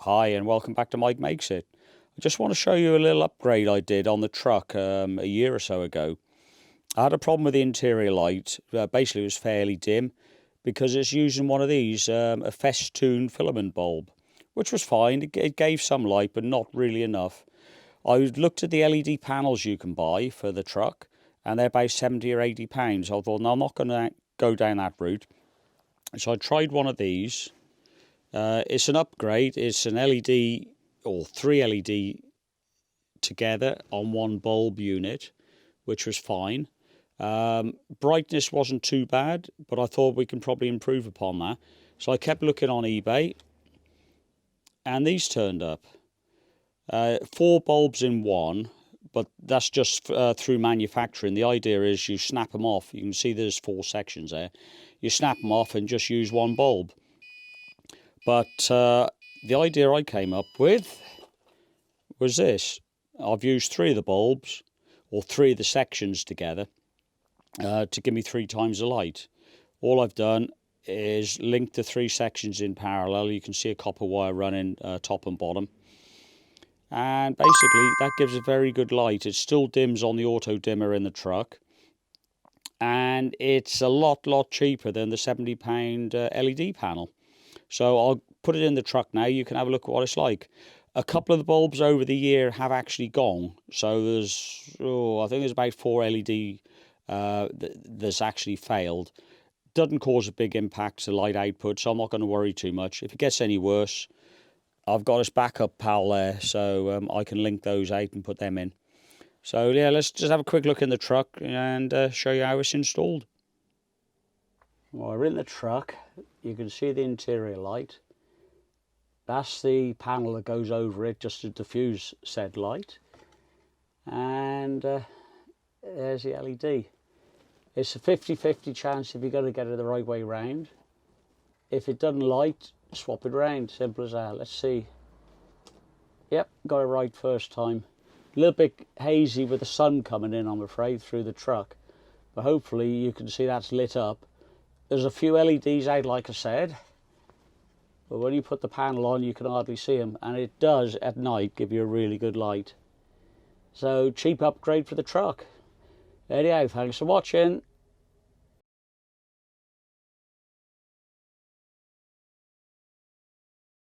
Hi and welcome back to Mike Makes It. I just want to show you a little upgrade I did on the truck a year or so ago. I had a problem with the interior light. Basically it was fairly dim because it's using one of these, a festoon filament bulb, which was fine. It gave some light but not really enough. I looked at the LED panels you can buy for the truck and they're about 70 or 80 pounds. I thought, no, I'm not going to go down that route. So I tried one of these. It's an upgrade. It's an LED or 3 LED together on one bulb unit, which was fine. Brightness wasn't too bad, but I thought we can probably improve upon that. So I kept looking on eBay and these turned up. 4 bulbs in one, but that's just through manufacturing. The idea is you snap them off. You can see there's 4 sections there. You snap them off and just use one bulb. But the idea I came up with was this. I've used 3 of the bulbs, or 3 of the sections together, to give me 3 times the light. All I've done is link the 3 sections in parallel. You can see a copper wire running top and bottom. And basically that gives a very good light. It still dims on the auto dimmer in the truck. And it's a lot cheaper than the £70 LED panel. So I'll put it in the truck now. You can have a look at what it's like. A couple of the bulbs over the year have actually gone. So there's, I think there's about 4 LED that's actually failed. Doesn't cause a big impact to light output, so I'm not going to worry too much. If it gets any worse, I've got this backup pal there, so I can link those out and put them in. So yeah, let's just have a quick look in the truck and show you how it's installed. Well, we're in the truck. You can see the interior light. That's the panel that goes over it just to diffuse said light. And there's the LED. It's a 50-50 chance if you're going to get it the right way round. If it doesn't light, swap it round. Simple as that. Let's see. Yep, got it right first time. A little bit hazy with the sun coming in, I'm afraid, through the truck. But hopefully you can see that's lit up. There's a few LEDs out, like I said. But when you put the panel on, you can hardly see them. And it does, at night, give you a really good light. So, cheap upgrade for the truck. Anyhow, thanks for watching.